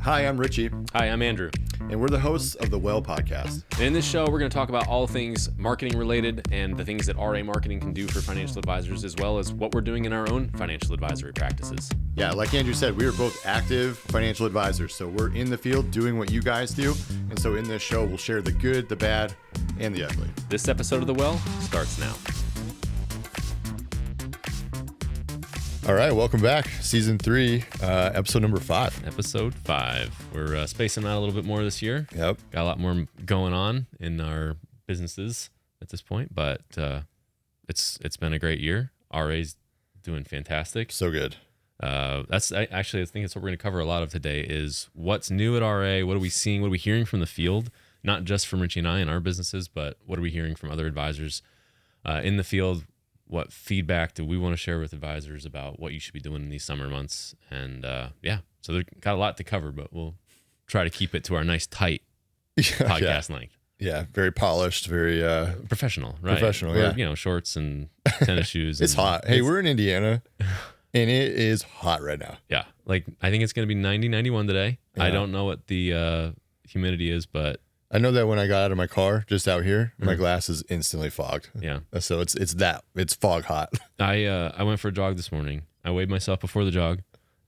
Hi, I'm Richy, Hi, I'm Andrew. and we're the hosts of the Well podcast. And in this show, we're going to talk about all things marketing related and the things that RA marketing can do for financial advisors, as well as what we're doing in our own financial advisory practices. Yeah, like Andrew said, we are both active financial advisors, so we're in the field doing what you guys do. And so in this show, we'll share the good, the bad, and the ugly. This episode of The Well starts now. All right, welcome back. Season 3, episode number 5. Episode 5. We're spacing out a little bit more this year. Yep. Got a lot more going on in our businesses at this point, but it's been a great year. RA's doing fantastic. So good. I think that's what we're going to cover a lot of today is what's new at RA, what are we seeing, what are we hearing from the field, not just from Richy and I in our businesses, but what are we hearing from other advisors in the field. What feedback do we want to share with advisors about what you should be doing in these summer months? And so they've got a lot to cover, but we'll try to keep it to our nice tight podcast length. Yeah, very polished, very Professional, right? Professional, We're, shorts and tennis shoes. It's hot. Hey, we're in Indiana, and it is hot right now. Yeah, I think it's going to be 90, 91 today. Yeah. I don't know what the humidity is, but I know that when I got out of my car just out here, my glass is instantly fogged. yeah. So it's fog hot. I went for a jog this morning. I weighed myself before the jog.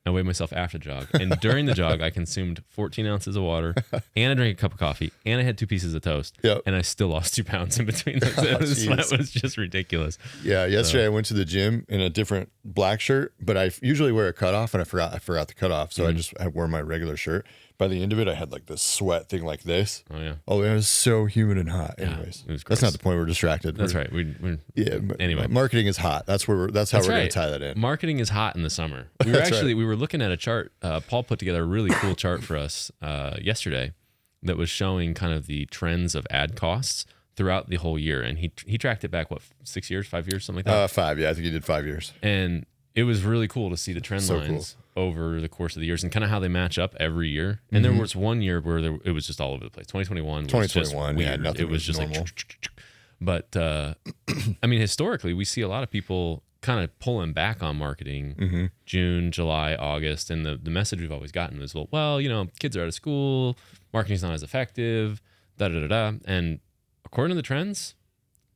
I weighed myself after the jog. And during the jog, I consumed 14 ounces of water, and I drank a cup of coffee, and I had 2 pieces of toast. Yep. And I still lost 2 pounds in between those. That was just ridiculous. Yeah, yesterday I went to the gym in a different black shirt, but I usually wear a cutoff, and I forgot the cutoff, so I wore my regular shirt. By the end of it, I had like this sweat thing like this. Oh yeah. Oh, it was so humid and hot. Yeah, Anyways, it was that's not the point. We're distracted. That's right. Anyway. Marketing is hot. That's how we're going to tie that in. Marketing is hot in the summer. We were looking at a chart. Paul put together a really cool chart for us yesterday that was showing kind of the trends of ad costs throughout the whole year, and he tracked it back 6 years, 5 years, something like that. 5. Yeah, I think he did 5 years. And it was really cool to see the trend lines over the course of the years and kind of how they match up every year. And there was one year where it was just all over the place. 2021 was just weird. Yeah, nothing it was just normal. But I mean, historically, we see a lot of people kind of pulling back on marketing June, July, August. And the message we've always gotten is, well, kids are out of school, marketing's not as effective, da-da-da-da. And according to the trends,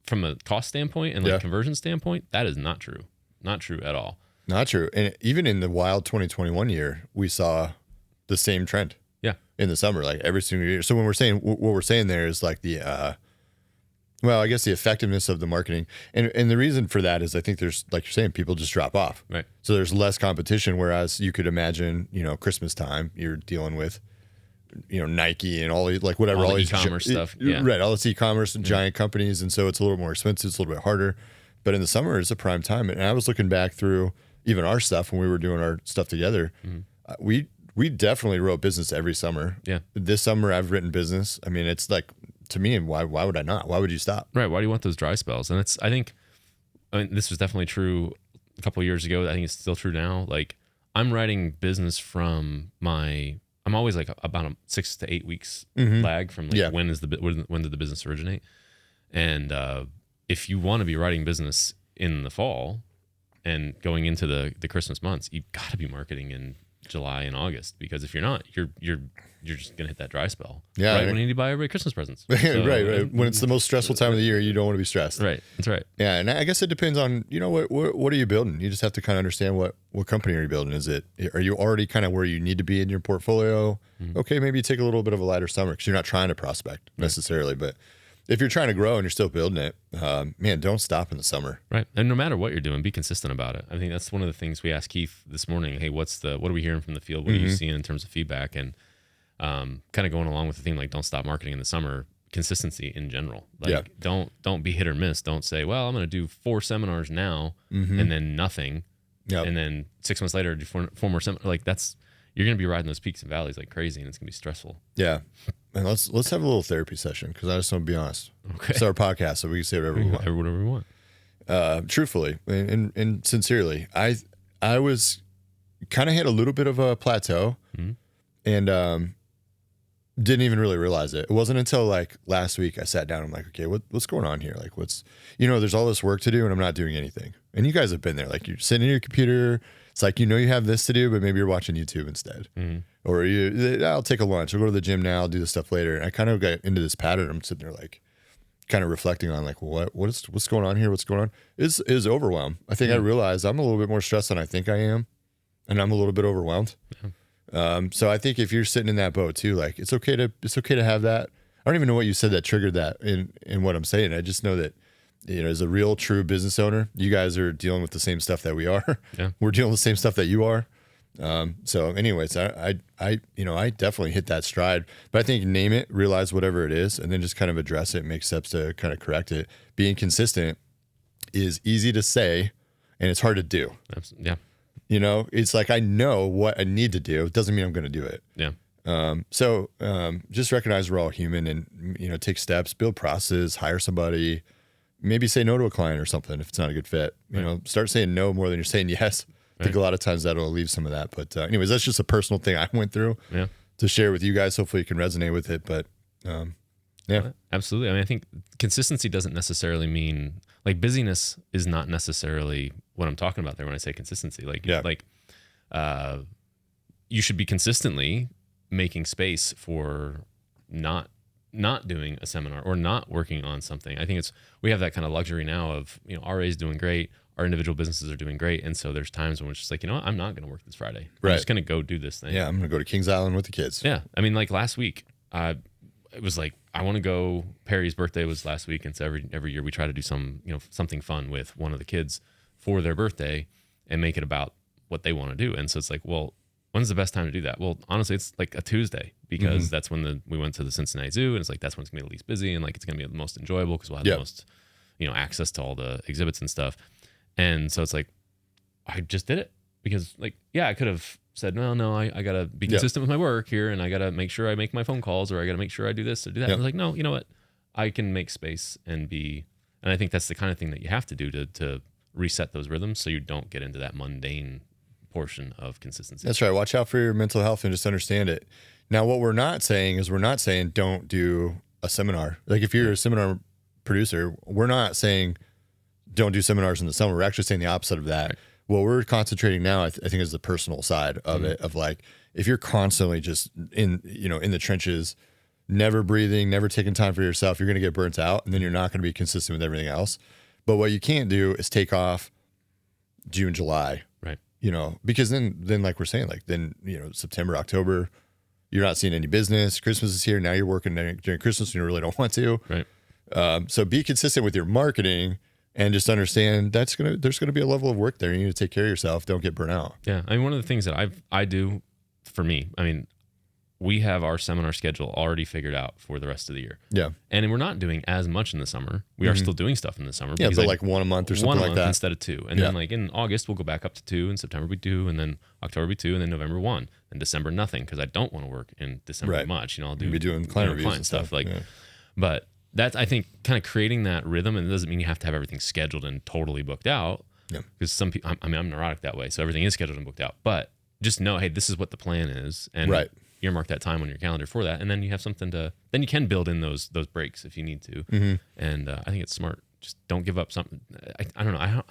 from a cost standpoint and conversion standpoint, that is not true. Not true at all. Not true. And even in the wild 2021 year, we saw the same trend. Yeah. In the summer, like every single year. So when we're saying what we're saying there is like the I guess the effectiveness of the marketing. And the reason for that is I think there's, like you're saying, people just drop off. Right. So there's less competition, whereas you could imagine, Christmas time, you're dealing with Nike and all these, like whatever, all these e-commerce stuff. Yeah. Right. All this e-commerce and giant companies. And so it's a little more expensive. It's a little bit harder. But in the summer, it's a prime time. And I was looking back through even our stuff when we were doing our stuff together. We definitely wrote business every summer. Yeah. This summer, I've written business. I mean, it's like, to me, why would I not? Why would you stop? Right. Why do you want those dry spells? And I think this was definitely true a couple of years ago. I think it's still true now. Like, I'm writing business I'm always like about a 6 to 8 weeks lag from when did the business originate? And if you want to be writing business in the fall and going into the Christmas months, you've got to be marketing in July and August, because if you're not, you're just gonna hit that dry spell. Yeah, right when you need to buy everybody Christmas presents. So, right. When it's the most stressful time of the year, you don't want to be stressed. Right. That's right. Yeah, and I guess it depends on what are you building. You just have to kind of understand what company are you building. Are you already kind of where you need to be in your portfolio? Okay, maybe you take a little bit of a lighter summer because you're not trying to prospect necessarily, but if you're trying to grow and you're still building it, man, don't stop in the summer. Right. And no matter what you're doing, be consistent about it. I think that's one of the things we asked Keith this morning. Hey, what are we hearing from the field? What are you seeing in terms of feedback? And kind of going along with the theme, like, don't stop marketing in the summer, consistency in general. Like, don't be hit or miss. Don't say, well, I'm going to do 4 seminars now and then nothing. Yep. And then 6 months later, do four more seminars. Like, you're going to be riding those peaks and valleys like crazy, and it's going to be stressful. Yeah. And let's have a little therapy session, because I just want to be honest. Okay. It's our podcast, so we can say whatever we want. Whatever we want. Truthfully and sincerely, I was kind of hit a little bit of a plateau and didn't even really realize it. It wasn't until like last week I sat down. I'm like, okay, what's going on here? Like, there's all this work to do and I'm not doing anything. And you guys have been there. Like, you're sitting in your computer, It's like, you have this to do, but maybe you're watching YouTube instead. Or I'll take a lunch. I'll go to the gym now. I'll do this stuff later. And I kind of got into this pattern. I'm sitting there like kind of reflecting on like, what's going on here? What's going on? Is overwhelm. I think I realized I'm a little bit more stressed than I think I am. And I'm a little bit overwhelmed. So I think if you're sitting in that boat too, like it's okay to have that. I don't even know what you said that triggered that in what I'm saying. I just know that, as a real true business owner, you guys are dealing with the same stuff that we are. Yeah. We're dealing with the same stuff that you are. So anyways, I definitely hit that stride, but I think name it, realize whatever it is, and then just kind of address it, make steps to kind of correct it. Being consistent is easy to say and it's hard to do. Yeah. It's like, I know what I need to do. It doesn't mean I'm going to do it. Yeah. So just recognize we're all human and, take steps, build process, hire somebody, maybe say no to a client or something if it's not a good fit. Start saying no more than you're saying yes. I think a lot of times that'll leave some of that. But anyways, that's just a personal thing I went through to share with you guys. Hopefully you can resonate with it. But yeah. Absolutely. I mean, I think consistency doesn't necessarily mean, like, busyness is not necessarily what I'm talking about there when I say consistency. You should be consistently making space for not doing a seminar or not working on something. I think we have that kind of luxury now of, RA is doing great. Our individual businesses are doing great. And so there's times when it's just like, I'm not going to work this Friday. I'm just going to go do this thing. Yeah. I'm going to go to Kings Island with the kids. Yeah. I mean, like last week, it was like, I want to go. Perry's birthday was last week. And so every year we try to do something fun with one of the kids for their birthday and make it about what they want to do. And so it's like, well, when's the best time to do that? Well, honestly, it's like a Tuesday because that's when we went to the Cincinnati Zoo, and it's like, that's when it's gonna be the least busy and like it's gonna be the most enjoyable because we'll have the most, access to all the exhibits and stuff. And so it's like, I just did it because like, I could have said, no, I gotta be consistent with my work here, and I gotta make sure I make my phone calls, or I gotta make sure I do this or do that. I was like, no, you know what? I can make space and I think that's the kind of thing that you have to do to reset those rhythms so you don't get into that mundane portion of consistency. That's right. Watch out for your mental health and just understand it. Now, what we're not saying don't do a seminar. Like if you're a seminar producer, we're not saying don't do seminars in the summer. We're actually saying the opposite of that. Right. What we're concentrating now, I think, is the personal side of it, of like, if you're constantly just in the trenches, never breathing, never taking time for yourself, you're going to get burnt out, and then you're not going to be consistent with everything else. But what you can't do is take off June, July, right? Because then like we're saying, like then, September, October, you're not seeing any business. Christmas is here. Now you're working during Christmas and you really don't want to. Right. So be consistent with your marketing and just understand there's going to be a level of work there. You need to take care of yourself. Don't get burnt out. Yeah. I mean, one of the things that I do for me, I mean, we have our seminar schedule already figured out for the rest of the year. Yeah. And we're not doing as much in the summer. We are still doing stuff in the summer. Yeah, but like one a month or something like that. Instead of two. And then like in August, we'll go back up to 2, in September we 2, and then October we 2, and then November 1, and December nothing, because I don't want to work in December much. I'll do doing client reviews and stuff. But that's, I think, kind of creating that rhythm, and it doesn't mean you have to have everything scheduled and totally booked out. Yeah. Because some people, I'm neurotic that way, so everything is scheduled and booked out. But just know, hey, this is what the plan is, and earmark that time on your calendar for that, and then you have something then you can build in those breaks if you need to. And I think it's smart. Just don't give up something. I don't know.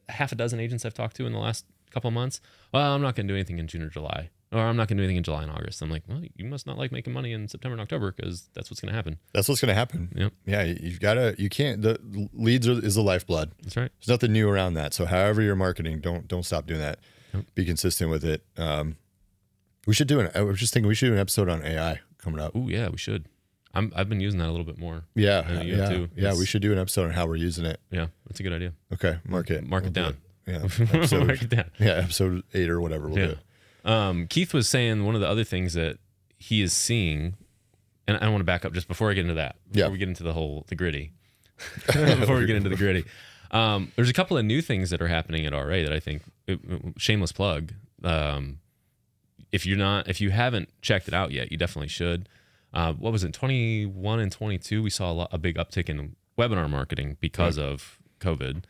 Half a dozen agents I've talked to in the last couple of months. Well, I'm not going to do anything in June or July, or I'm not going to do anything in July and August. I'm like, well, you must not like making money in September and October, because that's what's going to happen. That's what's going to happen. Yep. Yeah. You can't, the leads is the lifeblood. That's right. There's nothing new around that. So however you're marketing, don't stop doing that. Yep. Be consistent with it. We should I was just thinking we should do an episode on AI coming up. Oh yeah, we should. I've been using that a little bit more. Yeah. Too. Yeah. We should do an episode on how we're using it. Yeah. That's a good idea. Okay. Mark it down. Yeah. Mark it down. Yeah. Episode 8 or whatever. We'll do it. Keith was saying one of the other things that he is seeing, and I want to back up just before I get into that, before we get into the gritty, there's a couple of new things that are happening at RA that I think, shameless plug. If you haven't checked it out yet, you definitely should. What was it? 21 and 22, we saw a big uptick in webinar marketing because of COVID.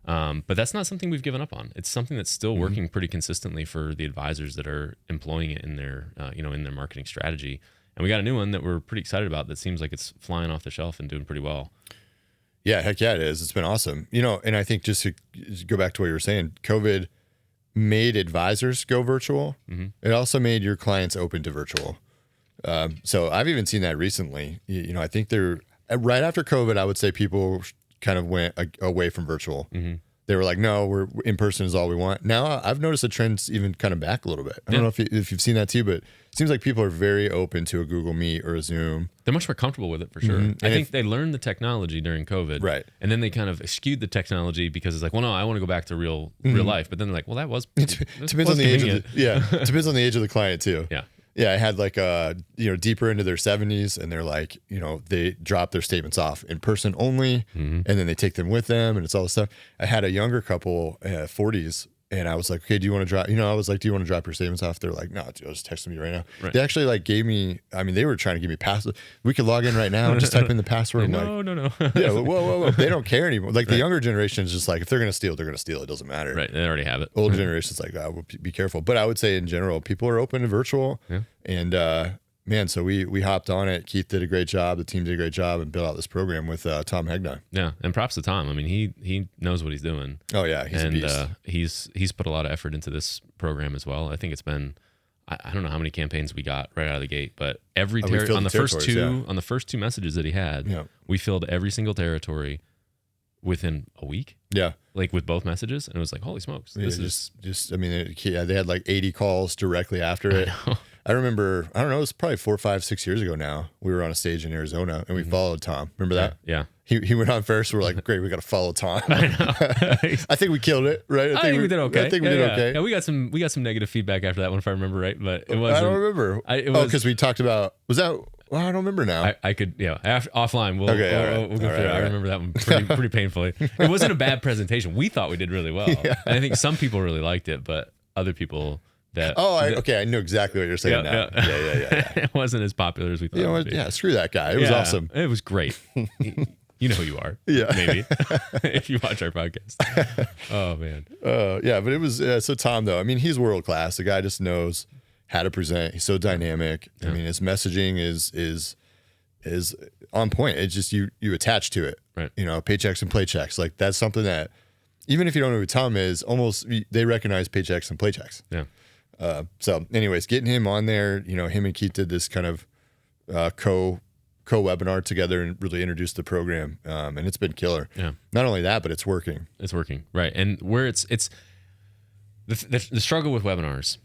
But that's not something we've given up on. It's something that's still working pretty consistently for the advisors that are employing it in their, in their marketing strategy. And we got a new one that we're pretty excited about that seems like it's flying off the shelf and doing pretty well. Yeah, heck yeah, it is. It's been awesome. And I think just to go back to what you were saying, COVID made advisors go virtual. It also made your clients open to virtual. So I've even seen that recently. You know, I think they're right after COVID, I would say people kind of went away from virtual. They were like, no, we're in person is all we want. Now I've noticed the trends even kind of back a little bit. I don't know if you've seen that too, but it seems like people are very open to a Google Meet or a Zoom. They're much more comfortable with it for sure. I think they learned the technology during COVID. Right. And then they kind of skewed the technology because it's like, well, no, I want to go back to real life. But then they're like, well, that was depends on the age of depends on the age of the client too. Yeah. Yeah, I had like deeper into their 70s, and they're like, they drop their statements off in person only, and then they take them with them, and it's all this stuff. I had a younger couple, 40s, and I was like, okay, do you want to drop? I was like, do you want to drop your statements off? They're like, no, dude, I'll just text them you right now. Right. They actually like gave me. I mean, they were trying to give me password. We could log in right now and just type in the password. No. Yeah, whoa. They don't care anymore. Like the younger generation is just like, if they're gonna steal, they're gonna steal. It doesn't matter. Right. They already have it. Old generation's like, well, be careful. But I would say in general, people are open to virtual. Yeah. And man, so we hopped on it. Keith did a great job. The team did a great job and built out this program with Tom Hegna. Yeah, and props to Tom. I mean, he knows what he's doing. Oh yeah, he's a beast. He's put a lot of effort into this program as well. I think it's been I don't know how many campaigns we got right out of the gate, but every on the first two messages that he had, we filled every single territory within a week. Yeah. Like with both messages, and it was like, holy smokes. This is I mean, they had like 80 calls directly after it. I remember, I don't know, it was probably 4, 5, 6 years ago now. We were on a stage in Arizona and we followed Tom. Remember that? Yeah. He went on first. We're like, great, we got to follow Tom. I know. I think we killed it, right? I think we did okay. I think we did okay. Yeah, we got some negative feedback after that one, if I remember right. But it wasn't. I don't remember. Because we talked about, was that, well, I don't remember now. I could, offline. We'll go through it. I remember that one pretty painfully. It wasn't a bad presentation. We thought we did really well. Yeah. And I think some people really liked it, but other people okay, I know exactly what you're saying now. Yeah. It wasn't as popular as we thought it would be. Yeah, screw that guy. It was awesome. It was great. You know who you are. Yeah. Maybe. If you watch our podcast. Oh, man. Yeah, but it was, so Tom, though, I mean, he's world class. The guy just knows how to present. He's so dynamic. Yeah. I mean, his messaging is on point. It's just you attach to it. Right. Paychecks and playchecks. Like, that's something that, even if you don't know who Tom is, almost they recognize paychecks and playchecks. Yeah. So anyways, getting him on there, him and Keith did this kind of co-webinar together and really introduced the program. And it's been killer. Yeah. Not only that, but it's working. It's working. Right. And where it's the struggle with webinars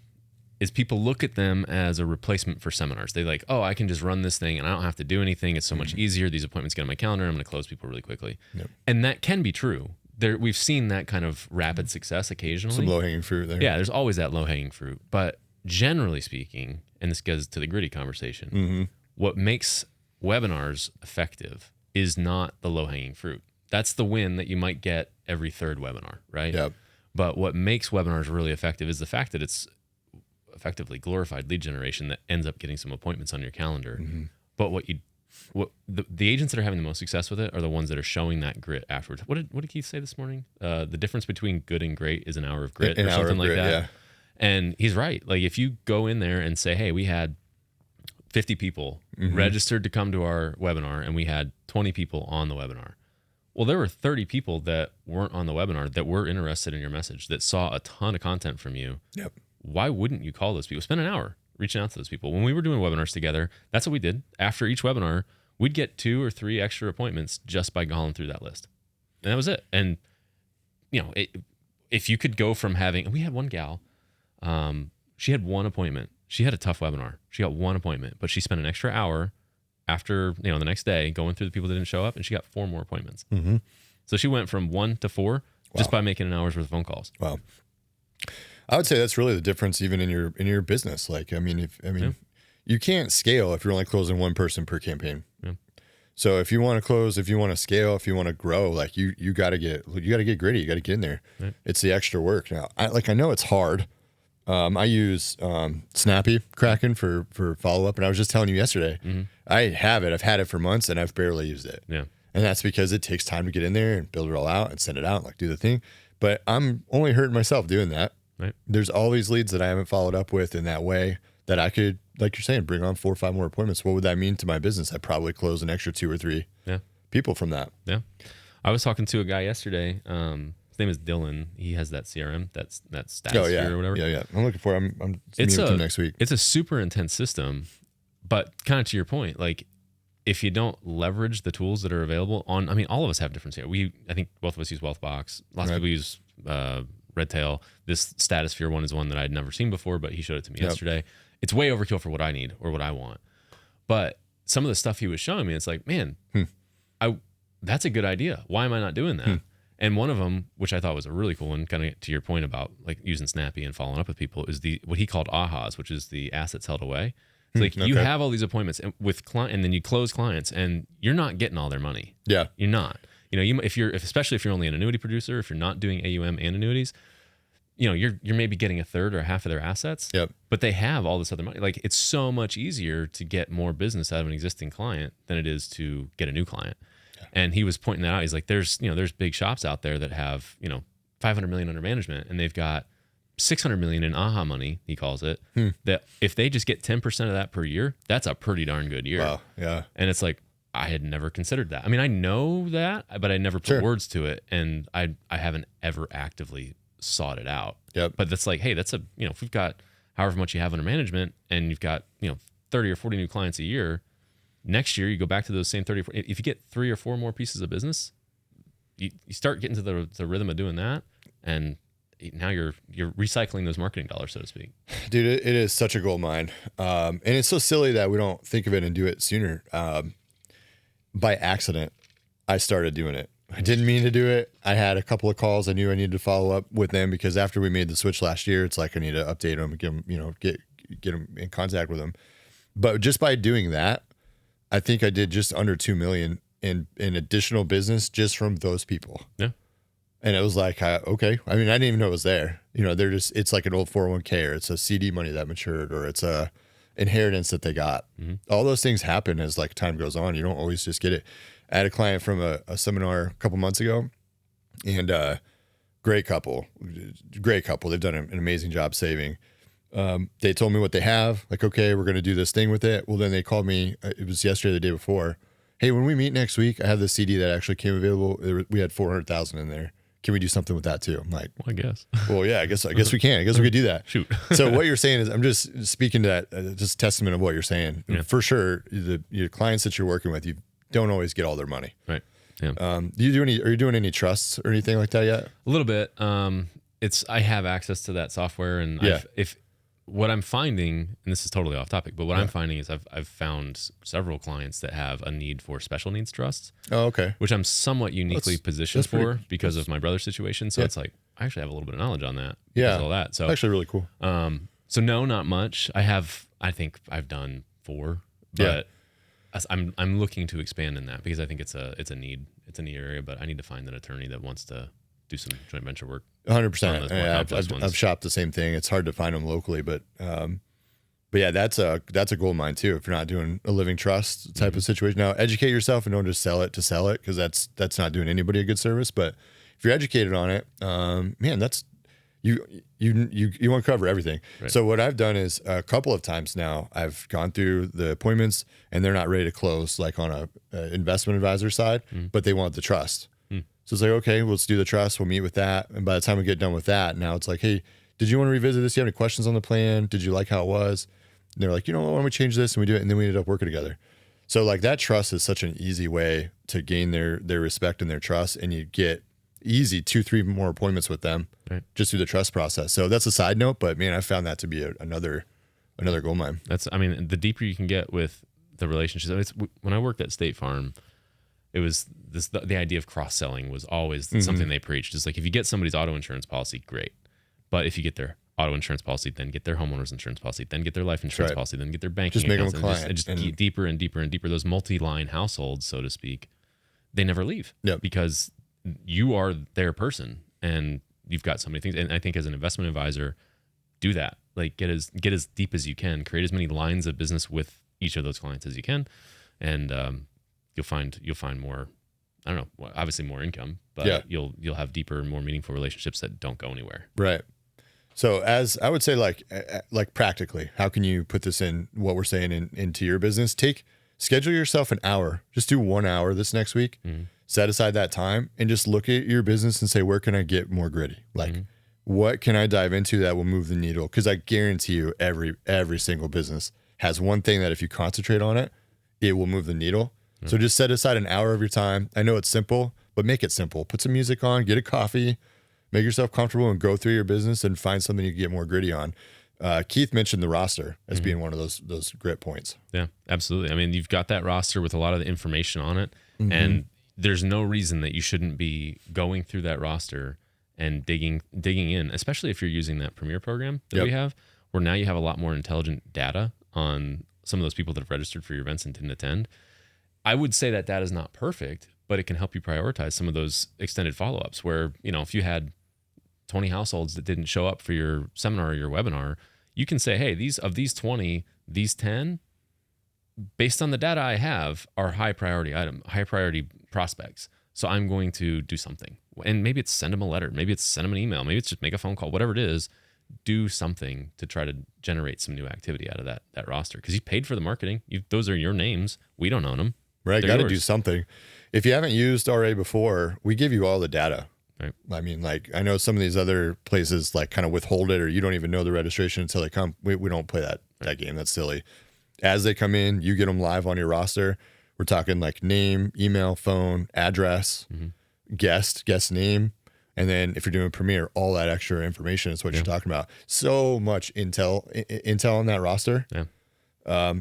is people look at them as a replacement for seminars. They like, I can just run this thing and I don't have to do anything. It's so much easier. These appointments get on my calendar. I'm going to close people really quickly. Yep. And that can be true. We've seen that kind of rapid success occasionally. Some low-hanging fruit there. Yeah, there's always that low-hanging fruit. But generally speaking, and this goes to the gritty conversation, what makes webinars effective is not the low-hanging fruit. That's the win that you might get every third webinar, right? Yep. But what makes webinars really effective is the fact that it's effectively glorified lead generation that ends up getting some appointments on your calendar. But the agents that are having the most success with it are the ones that are showing that grit afterwards. What did Keith say this morning? The difference between good and great is an hour of grit or something like that. Yeah. And he's right. Like if you go in there and say, hey, we had 50 people registered to come to our webinar and we had 20 people on the webinar. Well, there were 30 people that weren't on the webinar that were interested in your message, that saw a ton of content from you. Yep. Why wouldn't you call those people? Spend an hour reaching out to those people. When we were doing webinars together, that's what we did. After each webinar, we'd get 2 or 3 extra appointments just by calling through that list. And that was it. And, if you could go from we had one gal, she had one appointment. She had a tough webinar. She got one appointment, but she spent an extra hour after, the next day going through the people that didn't show up, and she got 4 more appointments. So she went from 1 to 4 just by making an hour's worth of phone calls. Wow. I would say that's really the difference even in your business. Like, you can't scale if you're only closing one person per campaign. Yeah. So if you want to close, if you want to scale, if you want to grow, like you got to get gritty. You got to get in there. Right. It's the extra work. Now, I know it's hard. I use Snappy Kraken for follow up, and I was just telling you yesterday, I have it. I've had it for months, and I've barely used it. Yeah. And that's because it takes time to get in there and build it all out and send it out, and like do the thing. But I'm only hurting myself doing that. Right. There's all these leads that I haven't followed up with in that way that I could, like you're saying, bring on 4 or 5 more appointments. What would that mean to my business? I'd probably close an extra 2 or 3 people from that. Yeah. I was talking to a guy yesterday. His name is Dylan. He has that CRM, that status yeah. or whatever. Yeah. I'm looking for. I'm meeting with him next week. It's a super intense system, but kind of to your point, like if you don't leverage the tools that are available on, I mean, all of us have different. I think both of us use Wealthbox. Lots of people use Redtail. This Statosphere one is one that I'd never seen before, but he showed it to me yesterday. It's way overkill for what I need or what I want. But some of the stuff he was showing me, it's like, man, that's a good idea. Why am I not doing that? And one of them, which I thought was a really cool one, kind of to your point about like using Snappy and following up with people, is what he called AHAs, which is the assets held away. It's like you have all these appointments with client, and then you close clients, and you're not getting all their money. Yeah, you're not. Especially if you're only an annuity producer, if you're not doing AUM and annuities, you're maybe getting a third or half of their assets. Yep. But they have all this other money. Like it's so much easier to get more business out of an existing client than it is to get a new client. And he was pointing that out. He's like, there's big shops out there that have, 500 million under management, and they've got 600 million in AHA money, he calls it, that if they just get 10% of that per year, that's a pretty darn good year. Wow. Yeah. And it's like, I had never considered that. I mean, I know that, but I never put words to it. And I haven't ever actively sought it out. Yep. But that's like, hey, that's if we've got however much you have under management and you've got, 30 or 40 new clients a year, next year you go back to those same 30 or 40. If you get 3 or 4 more pieces of business, you start getting to the rhythm of doing that, and now you're recycling those marketing dollars, so to speak. Dude, it is such a gold mine. And it's so silly that we don't think of it and do it sooner. By accident, I started doing it. I didn't mean to do it. I had a couple of calls. I knew I needed to follow up with them because after we made the switch last year, it's like I need to update them and get them in contact with them. But just by doing that, I think I did just under 2 million in additional business just from those people. Yeah. And it was like, okay. I mean, I didn't even know it was there. It's like an old 401k, or it's a CD money that matured, or it's a inheritance that they got. Mm-hmm. All those things happen as like time goes on. You don't always just get it. I had a client from a seminar a couple months ago, and great couple. They've done an amazing job saving. They told me what they have. Like, okay, we're going to do this thing with it. Well, then they called me. It was yesterday, the day before. Hey, when we meet next week, I have the CD that actually came available. We had 400,000 in there. Can we do something with that too? I'm like, well, I guess. Well, yeah, I guess we can. I guess we could do that. Shoot. So what you're saying is, I'm just speaking to that, just testament of what you're saying. Yeah. For sure, your clients that you're working with, you don't always get all their money. Right. Yeah. Are you doing any trusts or anything like that yet? A little bit. I have access to that software, and what I'm finding, and this is totally off topic, but what I'm finding is I've found several clients that have a need for special needs trusts. Oh, okay. Which I'm somewhat uniquely positioned for because of my brother's situation. So it's like, I actually have a little bit of knowledge on that. Yeah. All that. So actually really cool. So no, not much. I think I've done 4, but I'm looking to expand in that because I think it's a need area, but I need to find an attorney that wants to do some joint venture work. 100%. I've shopped the same thing. It's hard to find them locally, but yeah, that's a gold mine too. If you're not doing a living trust type of situation, now educate yourself and don't just sell it to sell it, because that's not doing anybody a good service. But if you're educated on it, man, that's you want to cover everything. Right. So what I've done is a couple of times now I've gone through the appointments and they're not ready to close, like on a investment advisor side, but they want the trust. So it's like, okay, let's do the trust. We'll meet with that. And by the time we get done with that, now it's like, hey, did you want to revisit this? Do you have any questions on the plan? Did you like how it was? And they're like, why don't we change this? And we do it. And then we ended up working together. So like that trust is such an easy way to gain their respect and their trust. And you get easy 2-3 more appointments with them just through the trust process. So that's a side note, but man, I found that to be another gold mine. The deeper you can get with the relationships. When I worked at State Farm, it was the idea of cross-selling was always something they preached. It's like, if you get somebody's auto insurance policy, great. But if you get their auto insurance policy, then get their homeowner's insurance policy, then get their life insurance policy, then get their banking just accounts, make them a client. Just get deeper and deeper and deeper. Those multi-line households, so to speak, they never leave because you are their person and you've got so many things. And I think as an investment advisor, do that. Like get as deep as you can, create as many lines of business with each of those clients as you can. And, you'll find more, I don't know, obviously more income, but you'll have deeper and more meaningful relationships that don't go anywhere. Right. So as I would say, like practically, how can you put this in what we're saying into your business? Schedule yourself an hour. Just do 1 hour this next week. set aside that time and just look at your business and say, where can I get more gritty? Like, what can I dive into that will move the needle? Because I guarantee you every single business has one thing that if you concentrate on it, it will move the needle. So just set aside an hour of your time. I know it's simple, but make it simple. Put some music on, get a coffee, make yourself comfortable, and go through your business and find something you can get more gritty on. Keith mentioned the roster as being one of those grit points. Yeah, absolutely. I mean, you've got that roster with a lot of the information on it, and there's no reason that you shouldn't be going through that roster and digging in, especially if you're using that Premier program that we have, where now you have a lot more intelligent data on some of those people that have registered for your events and didn't attend. I would say that data is not perfect, but it can help you prioritize some of those extended follow-ups where, if you had 20 households that didn't show up for your seminar or your webinar, you can say, hey, these 20, these 10, based on the data I have, are high priority prospects. So I'm going to do something. And maybe it's send them a letter. Maybe it's send them an email. Maybe it's just make a phone call, whatever it is. Do something to try to generate some new activity out of that roster. Because you paid for the marketing. Those are your names. We don't own them. Right, got to do something. If you haven't used RA before, we give you all the data. Right. I mean, like, I know some of these other places like kind of withhold it, or you don't even know the registration until they come. We don't play that game. That's silly. As they come in, you get them live on your roster. We're talking like name, email, phone, address, guest name. And then if you're doing Premier, all that extra information is what you're talking about. So much intel on that roster. Yeah.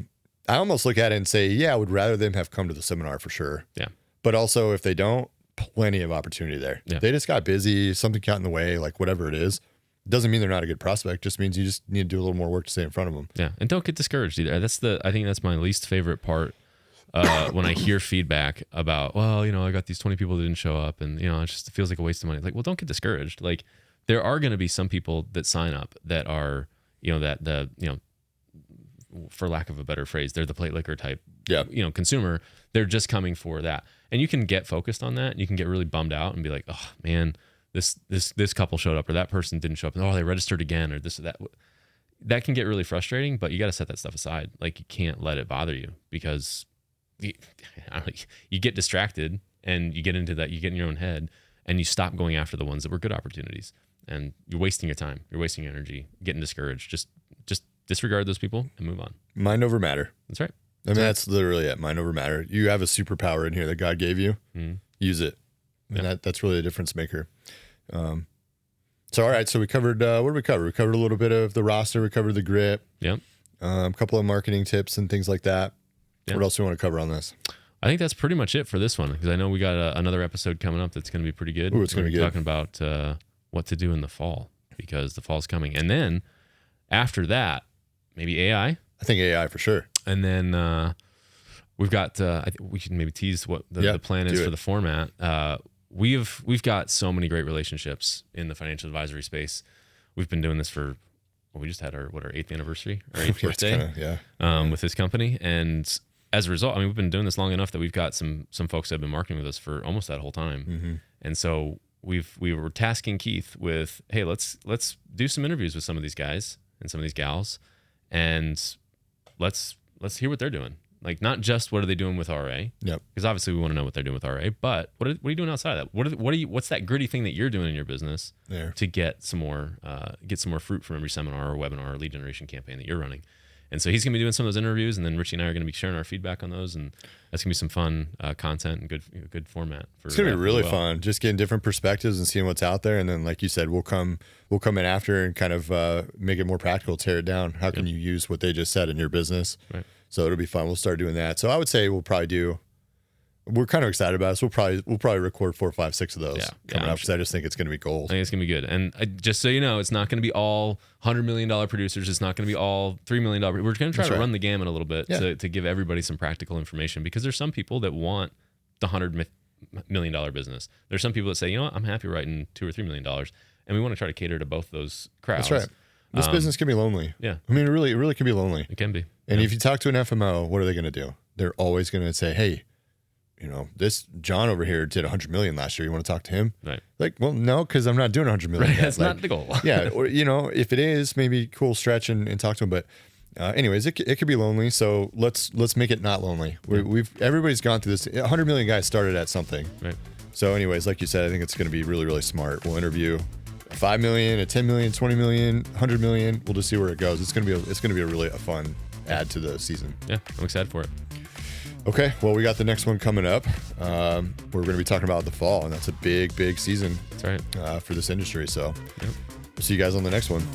I almost look at it and say, yeah, I would rather them have come to the seminar for sure. Yeah. But also if they don't, plenty of opportunity there. Yeah. They just got busy, something got in the way, like whatever it is. Doesn't mean they're not a good prospect. Just means you just need to do a little more work to stay in front of them. Yeah. And don't get discouraged either. I think that's my least favorite part. When I hear feedback about, well, I got these 20 people that didn't show up and, it feels like a waste of money. Like, well, don't get discouraged. Like, there are going to be some people that sign up that are, for lack of a better phrase, they're the plate liquor type, consumer. They're just coming for that. And you can get focused on that. And you can get really bummed out and be like, oh man, this couple showed up or that person didn't show up. And, oh, they registered again or this or that. That can get really frustrating, but you got to set that stuff aside. Like, you can't let it bother you because you get distracted and you get into that, you get in your own head and you stop going after the ones that were good opportunities, and you're wasting your time, you're wasting your energy, getting discouraged. Just disregard those people and move on. Mind over matter. That's right. I mean, that's literally it. Mind over matter. You have a superpower in here that God gave you. Use it. And that's really a difference maker. So, all right. So we covered, what did we cover? We covered a little bit of the roster. We covered the grit. Yep. A couple of marketing tips and things like that. What else do we want to cover on this? I think that's pretty much it for this one, because I know we got another episode coming up that's going to be pretty good. Ooh, it's going to be good. Talking about what to do in the fall, because the fall's coming. And then after that, maybe AI. I think AI for sure. And then we've got, I think we can maybe tease what the plan is for the format. We've got so many great relationships in the financial advisory space. We've been doing this for, we just had our 8th anniversary, our 8th birthday with this company. And as a result, I mean, we've been doing this long enough that we've got some folks that have been marketing with us for almost that whole time. And so we were tasking Keith with, hey, let's do some interviews with some of these guys and some of these gals, and let's hear what they're doing. Like, not just what are they doing with RA? Yep. Because obviously we want to know what they're doing with RA, but what are you doing outside of that? What's that gritty thing that you're doing in your business to get some more fruit from every seminar or webinar or lead generation campaign that you're running? And so he's going to be doing some of those interviews, and then Richy and I are going to be sharing our feedback on those, and that's going to be some fun content and good format. It's going to be really fun, just getting different perspectives and seeing what's out there. And then, like you said, we'll come in after and kind of make it more practical, tear it down. How can you use what they just said in your business? Right. So it'll be fun. We'll start doing that. So I would say we're kind of excited about it. So we'll probably record 4, 5, 6 of those coming up, because I just think it's going to be gold. I think it's going to be good. And just so you know, it's not going to be all $100 million producers. It's not going to be all $3 million. We're going to try to run the gamut a little bit to give everybody some practical information, because there's some people that want the $100 million business. There's some people that say, you know what, I'm happy writing $2 or $3 million. And we want to try to cater to both those crowds. That's right. This business can be lonely. Yeah. I mean, it really can be lonely. It can be. And if you talk to an FMO, what are they going to do? They're always going to say, hey, this John over here did 100 million last year. You want to talk to him? Right. Like, well, no, because I'm not doing 100 million. Right. That's not the goal. Yeah. Or, if it is, maybe cool stretch and talk to him. But Anyways, it could be lonely. So let's make it not lonely. Everybody's gone through this. 100 million guys started at something. Right. So anyways, like you said, I think it's going to be really, really smart. We'll interview 5 million, a 10 million, 20 million, 100 million. We'll just see where it goes. It's going to be a really fun add to the season. Yeah, I'm excited for it. Okay, well, we got the next one coming up. We're going to be talking about the fall, and that's a big, big season. That's right. For this industry. So yep. we'll see you guys on the next one.